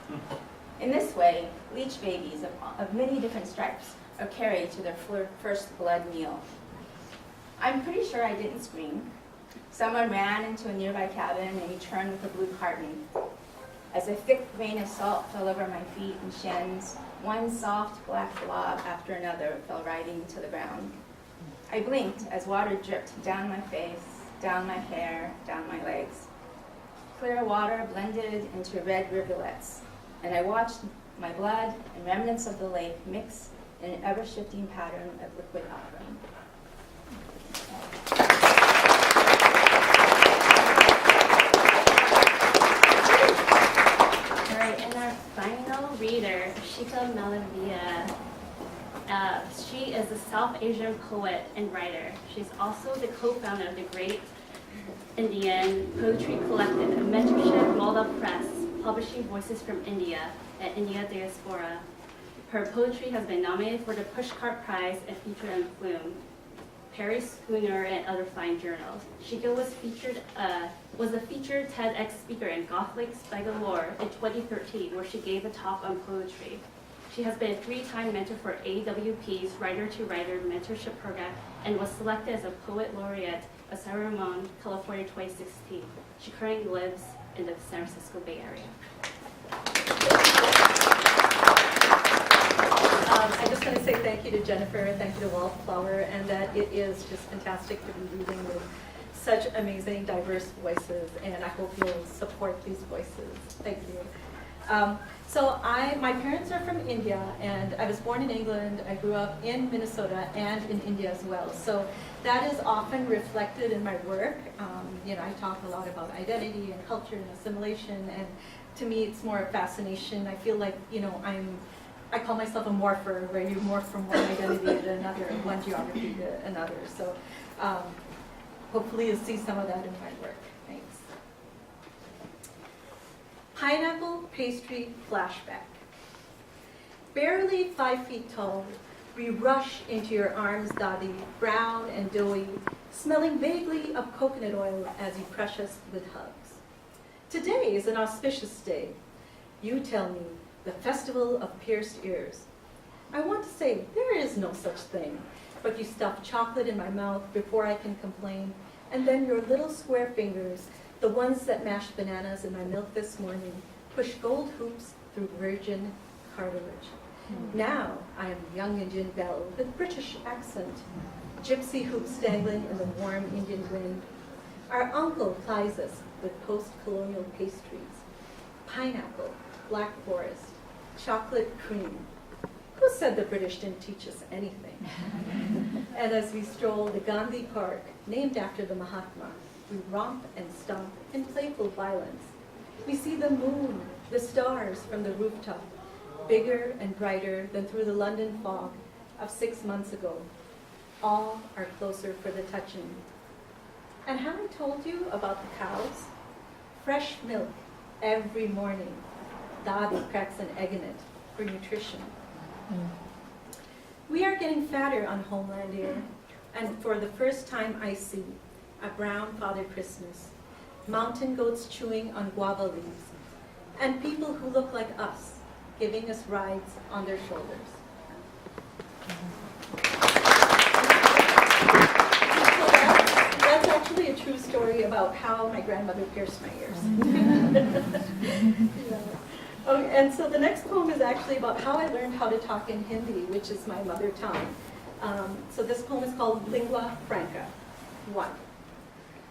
In this way, leech babies of many different stripes are carried to their first blood meal. I'm pretty sure I didn't scream. Someone ran into a nearby cabin and returned with a blue carton. As a thick rain of salt fell over my feet and shins, one soft black blob after another fell right into the ground. I blinked as water dripped down my face, down my hair, down my legs. Clear water blended into red rivulets, and I watched my blood and remnants of the lake mix in an ever-shifting pattern of liquid offering. All right, and our final reader, Shikha Malaviya. She is a South Asian poet and writer. She's also the co-founder of the great Indian poetry collective, Mentorship Malda Press, publishing voices from India and India Diaspora. Her poetry has been nominated for the Pushcart Prize and featured in Flume, Perry Schooner, and other fine journals. Shikha was a featured TEDx speaker in Gothic Bangalore in 2013, where she gave a talk on poetry. She has been a 3-time mentor for AWP's Writer-to-Writer mentorship program and was selected as a poet laureate of San Ramon, California 2016. She currently lives in the San Francisco Bay Area. I just want to say thank you to Jennifer, thank you to Wildflower, and that it is just fantastic to be reading with such amazing, diverse voices, and I hope you'll support these voices. Thank you. My parents are from India, and I was born in England. I grew up in Minnesota and in India as well. So that is often reflected in my work. I talk a lot about identity and culture and assimilation, and to me, it's more a fascination. I feel like, I call myself a morpher, where you morph from one identity to another, one geography to another. So hopefully you'll see some of that in my work. Thanks. Pineapple Pastry Flashback. Barely 5 feet tall, we rush into your arms, Dadi, brown and doughy, smelling vaguely of coconut oil as you crush us with hugs. Today is an auspicious day. You tell me, the festival of pierced ears. I want to say there is no such thing, but you stuff chocolate in my mouth before I can complain, and then your little square fingers, the ones that mashed bananas in my milk this morning, push gold hoops through virgin cartilage. Now I am young Indian belle with British accent, gypsy hoops dangling in the warm Indian wind. Our uncle plies us with post-colonial pastries, pineapple, black forest, chocolate cream. Who said the British didn't teach us anything? And as we stroll the Gandhi Park, named after the Mahatma, we romp and stomp in playful violence. We see the moon, the stars from the rooftop, bigger and brighter than through the London fog of 6 months ago. All are closer for the touching. And have I told you about the cows? Fresh milk every morning. Dadi cracks an egg in it for nutrition. We are getting fatter on Homeland Air, and for the first time I see a brown Father Christmas, mountain goats chewing on guava leaves, and people who look like us giving us rides on their shoulders. So that's actually a true story about how my grandmother pierced my ears. Yeah. Okay, and so the next poem is actually about how I learned how to talk in Hindi, which is my mother tongue. So this poem is called Lingua Franca. 1.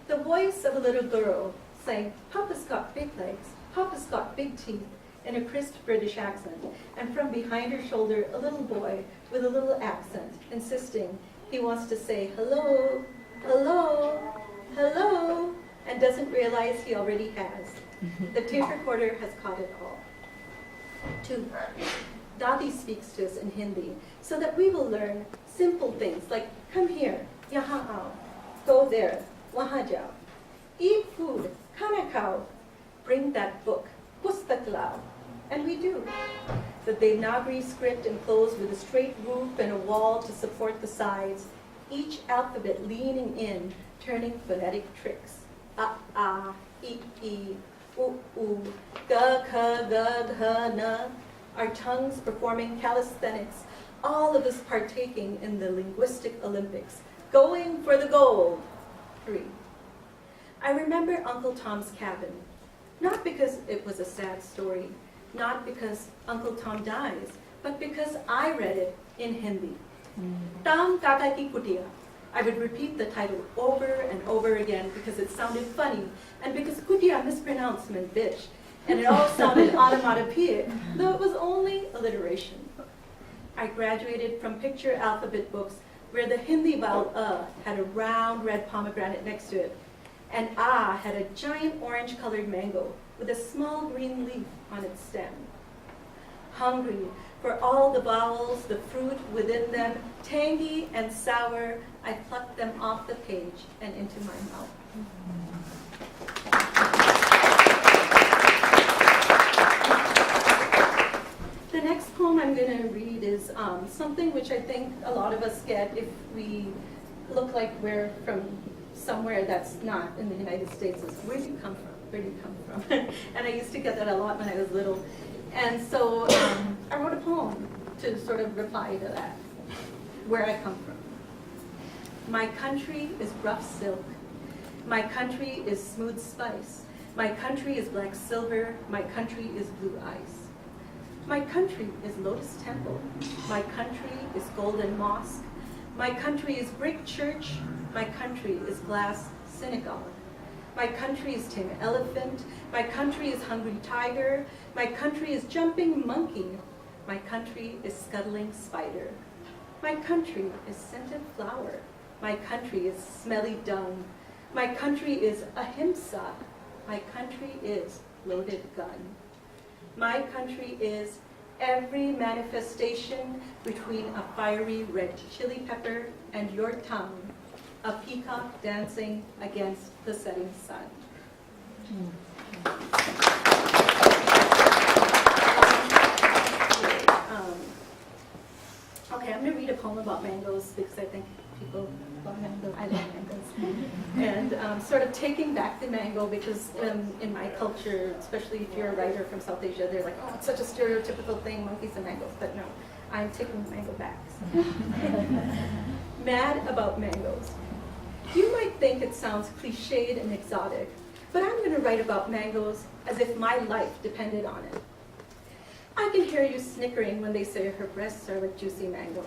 The voice of a little girl saying, "Papa's got big legs, Papa's got big teeth," in a crisp British accent, and from behind her shoulder, a little boy with a little accent, insisting he wants to say hello, hello, hello, and doesn't realize he already has. The tape recorder has caught it all. 2. Dadi speaks to us in Hindi so that we will learn simple things like, come here, yahan aao, go there, wahan jao, eat food, khana khao, bring that book, pustak lao. And we do. The Devanagari script enclosed with a straight roof and a wall to support the sides, each alphabet leaning in, turning phonetic tricks. A, e, u, ga, kha, ga, dha, na. Our tongues performing calisthenics, all of us partaking in the linguistic Olympics, going for the gold. 3. I remember Uncle Tom's Cabin, not because it was a sad story, not because Uncle Tom dies, but because I read it in Hindi. Tam Kaka Ki Kutia. I would repeat the title over and over again because it sounded funny, and because Kutia mispronounced meant bitch, and it all sounded onomatopoeic, though it was only alliteration. I graduated from picture alphabet books where the Hindi vowel had a round red pomegranate next to it, and had a giant orange-colored mango with a small green leaf on its stem. Hungry for all the vowels, the fruit within them, tangy and sour, I plucked them off the page and into my mouth. The next poem I'm going to read is something which I think a lot of us get if we look like we're from somewhere that's not in the United States. Is where do you come from? Where do you come from? And I used to get that a lot when I was little. And so I wrote a poem to sort of reply to that, where I come from. My country is rough silk. My country is smooth spice. My country is black silver. My country is blue ice. My country is lotus temple. My country is golden mosque. My country is brick church. My country is glass synagogue. My country is tame elephant. My country is hungry tiger. My country is jumping monkey. My country is scuttling spider. My country is scented flower. My country is smelly dung. My country is ahimsa. My country is loaded gun. My country is every manifestation between a fiery red chili pepper and your tongue, a peacock dancing against the setting sun. poem about mangoes because I think people love mangoes. I love mangoes. And sort of taking back the mango because in my culture, especially if you're a writer from South Asia, they're like, oh, it's such a stereotypical thing, monkeys and mangoes. But no, I'm taking the mango back. So. Mad about mangoes. You might think it sounds cliched and exotic, but I'm going to write about mangoes as if my life depended on it. I can hear you snickering when they say her breasts are like juicy mangoes.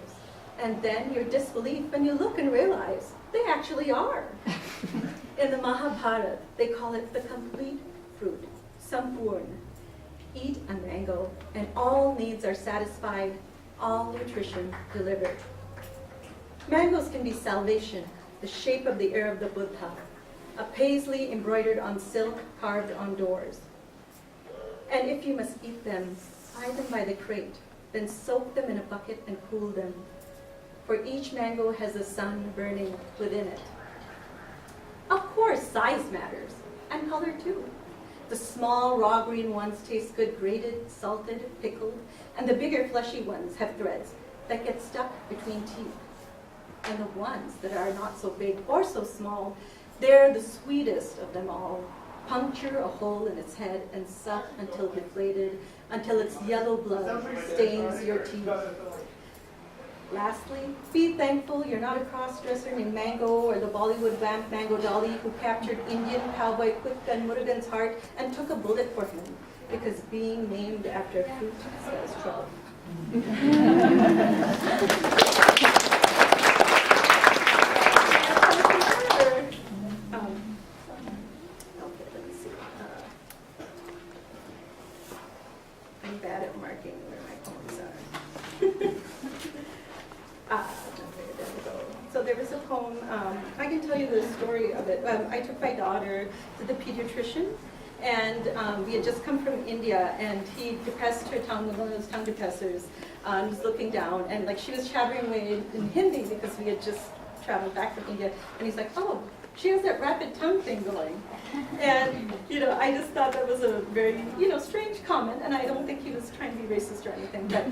And then your disbelief when you look and realize they actually are. In the Mahabharata, they call it the complete fruit, sampurna. Eat a mango, and all needs are satisfied, all nutrition delivered. Mangoes can be salvation, the shape of the ear of the Buddha, a paisley embroidered on silk, carved on doors. And if you must eat them, buy them by the crate, then soak them in a bucket and cool them. For each mango has a sun burning within it. Of course, size matters, and color too. The small, raw green ones taste good grated, salted, pickled, and the bigger, fleshy ones have threads that get stuck between teeth. And the ones that are not so big or so small, they're the sweetest of them all. Puncture a hole in its head and suck until deflated, until its yellow blood stains your teeth. Lastly, be thankful you're not a cross-dresser named Mango or the Bollywood vamp Mango Dolly who captured Indian cowboy Quick Gun Murugan's heart and took a bullet for him, because being named after a fruit spells trouble. I'm bad at marking where my poems are. There we go. So there was a poem, I can tell you the story of it. I took my daughter to the pediatrician, and we had just come from India, and he depressed her tongue with one of those tongue depressors. He was looking down, and like she was chattering away in Hindi because we had just traveled back from India, and he's like, oh, she has that rapid tongue thing going. And, I just thought that was a very, strange comment, and I don't think he was trying to be racist or anything, but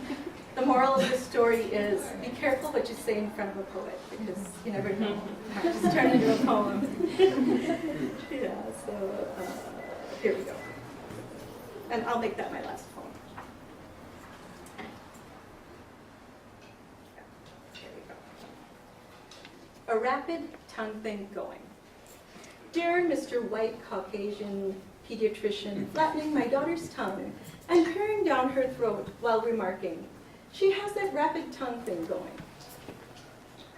the moral of the story is be careful what you say in front of a poet, because you never know. It might just turn into a poem. Yeah, so here we go. And I'll make that my last poem. Here we go. A rapid tongue thing going. Dear Mr. White Caucasian pediatrician, flattening my daughter's tongue and peering down her throat while remarking, she has that rapid tongue thing going.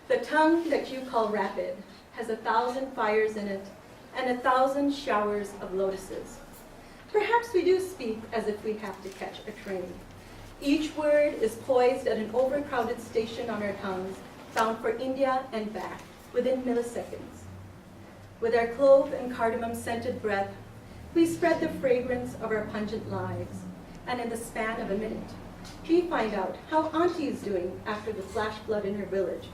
The tongue that you call rapid has 1,000 fires in it and 1,000 showers of lotuses. Perhaps we do speak as if we have to catch a train. Each word is poised at an overcrowded station on our tongues, bound for India and back within milliseconds. With our clove and cardamom scented breath, we spread the fragrance of our pungent lives, and in the span of a minute, we find out how Auntie is doing after the flash flood in her village,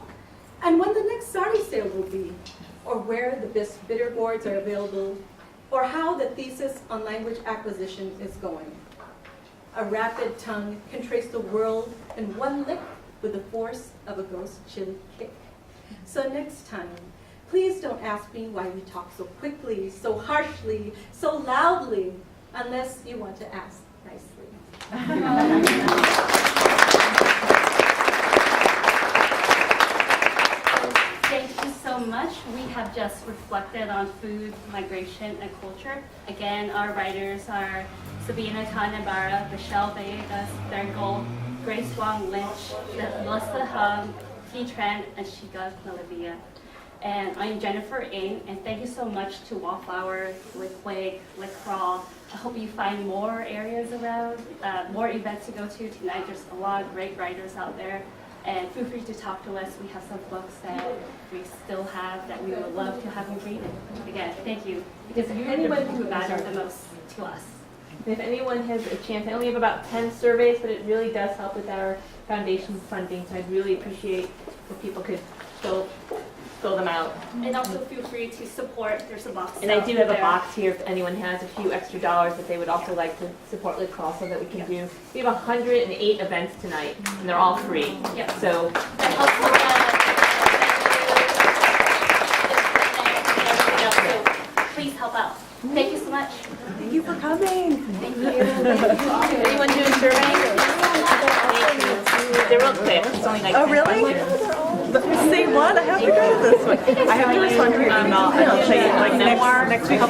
and when the next sari sale will be, or where the best bitter gourds are available, or how the thesis on language acquisition is going. A rapid tongue can trace the world in one lick with the force of a ghost chili kick. So next time, please don't ask me why we talk so quickly, so harshly, so loudly, unless you want to ask nicely. Thank you so much. We have just reflected on food, migration, and culture. Again, our writers are Sabina Khan-Ibarra, Villegas, Threadgould, Grace Hwang, Lynch, Hwang, Tran, and Shikha, Malaviya. And I'm Jennifer Ng, and thank you so much to Wallflower, Litcrawl. I hope you find more areas around, more events to go to tonight. There's a lot of great writers out there. And feel free to talk to us. We have some books that we still have that we would love to have you read. Again, thank you. Because you're the ones who matter the most to us. And if anyone has a chance, I only have about 10 surveys, but it really does help with our foundation funding. So I'd really appreciate if people could go fill them out. And also feel free to support. There's a box. And I do have a there. box here if anyone has a few extra dollars that they would also like to support Litcrawl so that we can do. We have 108 events tonight, and they're all free. Yep. So That helps with everything else. So please help out. Thank you so much. Thank you for coming. Thank you. anyone doing surveying? Thank you. They're real quick. It's only like Oh, 10 really? questions. The same one? I have to go to this one. I have to respond to your email and I'll say like next week. I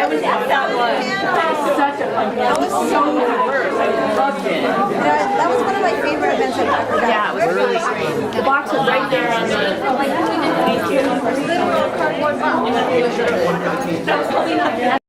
was at that one. That was such a fun. That was so diverse. I loved it. That was one of my favorite events I've ever done. Yeah, it was really great. The box was right there on the. Thank you. Literal cardboard box. That was probably not.